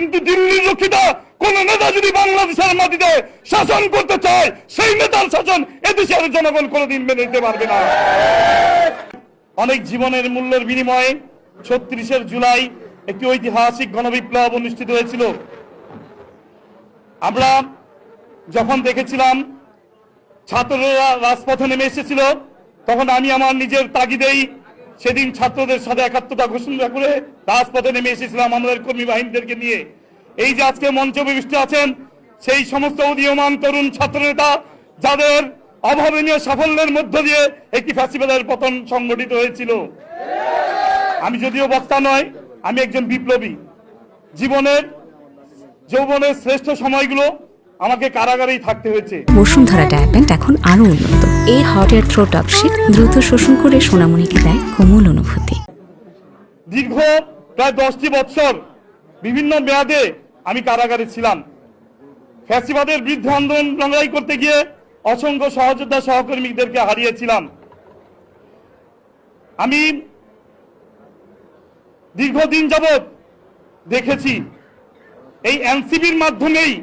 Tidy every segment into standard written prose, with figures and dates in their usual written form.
কিন্তু দিল্লির রক্ষিতা কোন নেতা যদি বাংলাদেশের মাটিতে শাসন করতে চায়, সেই নেতার শাসন এদেশের জনগণ কোনোদিন মেনে নিতে পারবে না। অনেক জীবনের মূল্যের বিনিময়ে ৩৬ জুলাই একটি ঐতিহাসিক গণবিপ্লব অনুষ্ঠিত হয়েছিল। আমরা যখন দেখেছিলাম ছাত্ররা রাজপথে নেমে এসেছিল, তখন আমি আমার নিজের তাগিদেই সেদিন ছাত্রদের সাথে একাত্মতা ঘোষণা করে রাজপথে নেমে এসেছিলাম আমাদের কর্মী বাহিনীদেরকে নিয়ে। এই যে আজকে মঞ্চে উপবিষ্ট আছেন সেই সমস্ত উদীয়মান তরুণ ছাত্রনেতা, যাদের অভাবনীয় সাফল্যের মধ্য দিয়ে একটি ফ্যাসিবাদের পতন সংগঠিত হয়েছিল। আমি যদিও বক্তা নয়, আমি একজন বিপ্লবী। যৌবনের শ্রেষ্ঠ সময়গুলো আমাকে কারাগারেই থাকতে হয়েছে। বসুন্ধরা ডায়াপেন্ট এখন আরো উন্নত। এই hot air through top sheet দ্রুত শোষণ করে সোনামণিকে দেয় কোমল অনুভূতি। দীর্ঘ প্রায় 10টি বছর বিভিন্ন মেয়াদে আমি কারাগারে ছিলাম। ফ্যাসিবাদের বিরুদ্ধে আন্দোলন লড়াই করতে গিয়ে অসংখ্য সহযোদ্ধা সহকর্মীদেরকে হারিয়েছিলাম। আমি দীর্ঘদিন যাবৎ দেখেছি এই এনসিপির মাধ্যমেই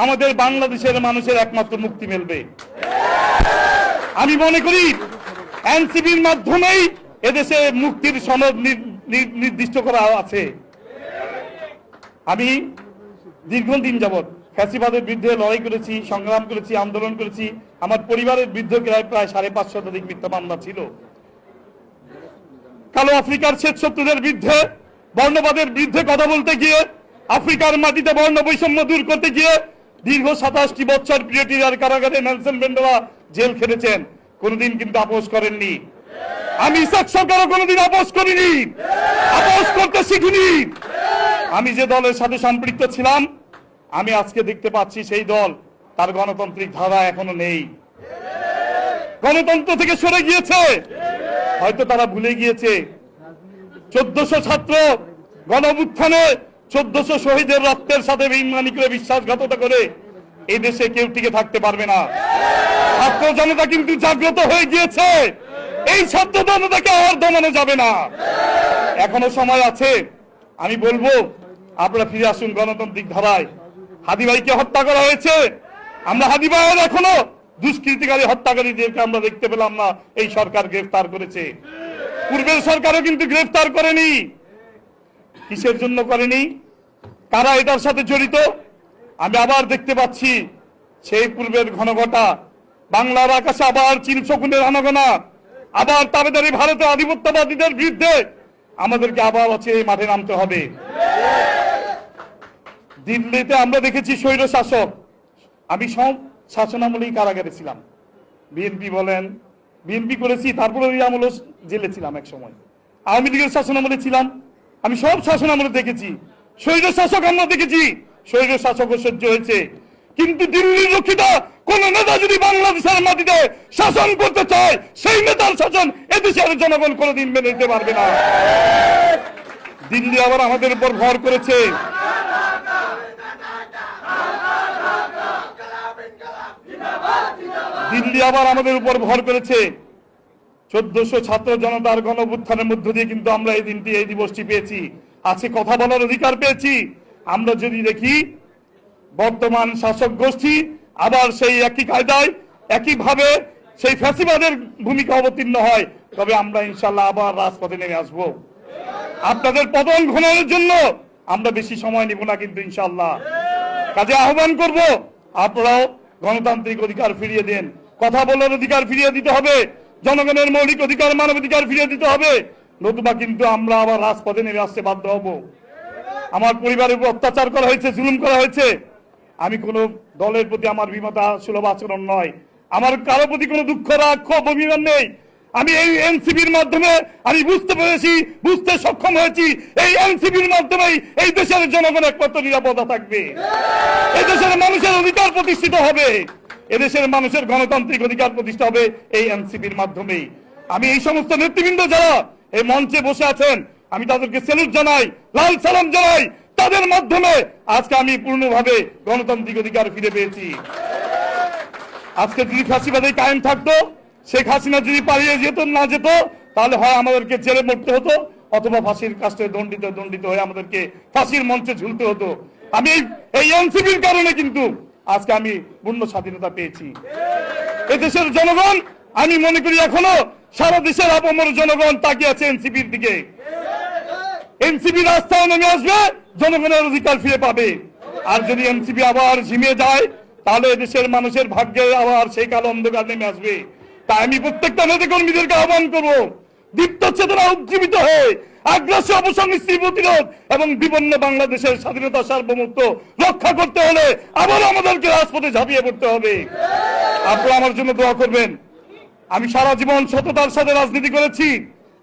আমাদের বাংলাদেশের মানুষের একমাত্র মুক্তি মিলবে। আমি মনে করি এনসিপির মাধ্যমেই এদেশে মুক্তির সনদ নির্দিষ্ট করা আছে। আমি দীর্ঘদিন যাবৎ ফ্যাসিবাদের বিরুদ্ধে লড়াই করেছি, সংগ্রাম করেছি, আন্দোলন করেছি। আমার পরিবারের বিরুদ্ধে প্রায় 550 শতাধিক মিথ্যা মামলা ছিল। কালো আফ্রিকার শ্বেত শত্রুদের বিরুদ্ধে, বর্ণবাদের বিরুদ্ধে কথা বলতে গিয়ে, আফ্রিকার মাটিতে বর্ণ বৈষম্য দূর করতে গিয়ে দীর্ঘ 27টি বছর প্রিটোরিয়ার কারাগারে নেলসন ম্যান্ডেলা জেল খেটেছেন, কোনোদিন কিন্তু আপোষ করেননি। আমি ইসাক সরকারও কোনোদিন আপোষ করিনি, আপোষ করতে শিখিনি। আমি যে দলের সাথে সম্পৃক্ত ছিলাম, আমি আজকে দেখতে পাচ্ছি সেই দল তার গণতান্ত্রিক ধারা এখনো নেই, গণতন্ত্র থেকে সরে গিয়েছে। হয়তো তারা ভুলে গিয়েছে 1400 ছাত্র গণঅভ্যুত্থানে 1400 শহীদের রক্তের সাথে বেঈমানি করে, বিশ্বাসঘাতকতা করে এই দেশে কেউ টিকে থাকতে পারবে না। ছাত্র জনতা কিন্তু জাগ্রত হয়ে গিয়েছে, এই ছাত্র জনতাকে আর দমানো যাবে না। এখনো সময় আছে। আমি বলবো আপনারা ফিরে আসুন গণতান্ত্রিক ধারায়। হাদি ভাইকে হত্যা করা হয়েছে, আমরা হাদি ভাইয়ের এখনো দুষ্কৃতিকারী হত্যাকারীদেরকে আমরা দেখতে পেলাম না। এই সরকার গ্রেফতার করেছে, পূর্বের সরকারও কিন্তু গ্রেফতার করেনি। কিসের জন্য করেনি? কারা এটার সাথে জড়িত? আমি আবার দেখতে পাচ্ছি সেই পূর্বের ঘনঘটা বাংলার আকাশে আবার চীন শকুনের আনাগোনা, আবার তাবেদারি ভারতের আধিপত্যবাদীদের বিরুদ্ধে আমাদেরকে আবার হচ্ছে এই মাঠে নামতে হবে। দিল্লিতে আমরা দেখেছি স্বৈর শাসক। আমি সব শাসনামলেই কারাগারে ছিলাম। বিএনপি বলেন, বিএনপি করেছি, তারপরে ওই আমলে জেলে ছিলাম এক সময়। আওয়ামী লীগের শাসনামলে ছিলাম। আমি সব শাসনামলে দেখেছি স্বৈর শাসক, আমরা দেখেছি স্বৈর শাসকও সহ্য হয়েছে। কিন্তু দিল্লির রক্ষিতা কোন নেতা যদি বাংলাদেশের মাটিতে শাসন করতে চায়, সেই নেতার শাসন এদেশের জনগণ কোনোদিন মেনে নিতে পারবে না। দিল্লি আবার আমাদের উপর ভর করেছে। দিল্লি আবার আমাদের উপর ভর করেছে 1400 ছাত্র জনতার গণঅভ্যুত্থানের মধ্য দিয়ে কিন্তু আমরা এই দিবসটি পেয়েছি। আছে কথা বলার অধিকার পেয়েছি। আমরা যদি দেখি বর্তমান শাসক গোষ্ঠী আবার সেই একই কায়দায়, একইভাবে সেই ফ্যাসিবাদের ভূমিকা অবতীর্ণ হয়, তবে আমরা ইনশাল্লাহ আবার রাজপথে নেমে আসব। আপনাদের পতন ঘটানোর জন্য আমরা বেশি সময় নিব না, কিন্তু ইনশাল্লাহ কাজে আহ্বান করব আপনারাও গণতান্ত্রিক অধিকার ফিরিয়ে দেন, কথা বলার অধিকার ফিরিয়ে দিতে হবে, জনগণের মৌলিক অধিকার, মানবাধিকার ফিরিয়ে দিতে হবে, নতুবা কিন্তু আমরা আবার রাজপথে নেমে আসতে বাধ্য হব। আমার পরিবারের উপর অত্যাচার করা হয়েছে, জুলুম করা হয়েছে। আমি কোন দলের প্রতি আমার বিমতা সুলভ আচরণ নয়, আমার কারো প্রতি কোনো দুঃখ, রাগ, ক্ষোভ, অভিমান নেই। আমি এই এনসিপির মাধ্যমে আমি বুঝতে সক্ষম হয়েছি, এই এনসিপির মাধ্যমেই এই দেশের জনগণ একমাত্র নিরাপত্তা থাকবে, এই দেশের মানুষের অধিকার প্রতিষ্ঠিত হবে, এদেশের মানুষের গণতান্ত্রিক অধিকার প্রতিষ্ঠা হবে এই এনসিপির মাধ্যমেই। আমি এই সমস্ত নেতৃবৃন্দ যারা এই মঞ্চে বসে আছেন, আমি তাদেরকে স্যালুট জানাই, লাল সালাম জানাই। তাদের মাধ্যমে আজকে আমি পূর্ণভাবে গণতান্ত্রিক অধিকার ফিরে পেয়েছি। আজকে যদি ফ্যাসিবাদে কায়েম থাকতো, শেখ হাসিনা যদি পালিয়ে না যেত, তাহলে হয় আমাদেরকে জেলে মরতে হতো, অথবা ফাঁসির কাছে দণ্ডিত হয়ে আমাদেরকে ফাঁসির মঞ্চে ঝুলতে হতো। আমি এই এনসিপির কারণে কিন্তু আজকে আমি পূর্ণ স্বাধীনতা পেয়েছি। এদেশের জনগণ আমি মনে করি এখনো সারা দেশের আপামর জনগণ তাকিয়ে আছে এনসিপির দিকে। এনসিপি রাস্তায় নেমে আসবে, জনগণের অধিকার ফিরে পাবে। আর যদি এনসিপি আবার ঝিমিয়ে যায়, তাহলে দেশের মানুষের ভাগ্যে আবার সেই কালো অন্ধকার নেমে আসবে। তাই আমি প্রত্যেকটা নেতা কর্মীদেরকে আহ্বান করবো, দীপ্ত চেতনা উজ্জীবিত হয়ে আগ্রাসী অপসংস্কৃতি প্রতিরোধ এবং বিপন্ন বাংলাদেশের স্বাধীনতা সার্বভৌমত্ব রক্ষা করতে হলে আবার আমাদেরকে রাজপথে ঝাঁপিয়ে পড়তে হবে। আপনারা আমার জন্য দোয়া করবেন। আমি সারা জীবন সততার সাথে রাজনীতি করেছি।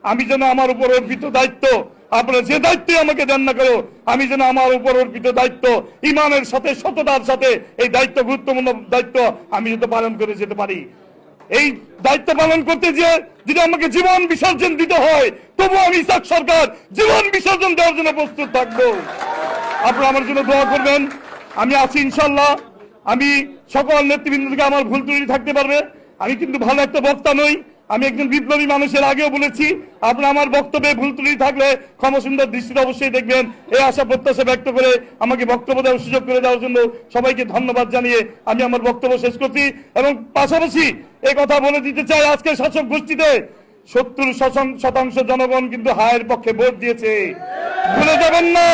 আমি যেন আমার উপর অর্পিত দায়িত্ব, আপনারা যে দায়িত্ব আমাকে দেন না কেন, আমি যেন আমার উপর অর্পিত দায়িত্ব ইমানের সাথে সততার সাথে এই দায়িত্ব, গুরুত্বপূর্ণ দায়িত্ব আমি যাতে পালন করে যেতে পারি। এই দায়িত্ব পালন করতে গিয়ে যদি আমাকে জীবন বিসর্জন দিতে হয়, তবু আমি ইসাক সরকার জীবন বিসর্জন দেওয়ার জন্য প্রস্তুত থাকবো। আপনারা আমার জন্য দোয়া করবেন। আমি আছি ইনশাল্লাহ। আমি সকল নেতৃবৃন্দ থেকে আমার ভুল ত্রুটি থাকতে পারবে। আমি কিন্তু ভালো একটা বক্তা নই, আমি একজন বিপ্লবী মানুষের আগেও বলেছি। আপনারা আমার বক্তব্যে ভুল ত্রুটি থাকলে ক্ষমা সুন্দর দৃষ্টিতে অবশ্যই দেখবেন। এই আশা প্রত্যাশা ব্যক্ত করে আমাকে বক্তব্য দেওয়ার সুযোগ করে দেওয়ার জন্য সবাইকে ধন্যবাদ জানিয়ে আমি আমার বক্তব্য শেষ করছি। এবং পাশাপাশি এই কথা বলে দিতে চাই, আজকে শাসক গোষ্ঠীতে 70% জনগণ কিন্তু হায়ের পক্ষে ভোট দিয়েছে। ভুলে যাবেন না,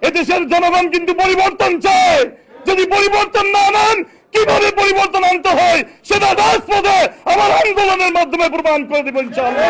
এদেশের জনগণ কিন্তু পরিবর্তন চায়। যদি পরিবর্তন না আনেন, কিভাবে পরিবর্তন আনতে হয় সেটা রাজপথে আমার আন্দোলনের মাধ্যমে প্রমাণ করে দেবেন ইনশাআল্লাহ।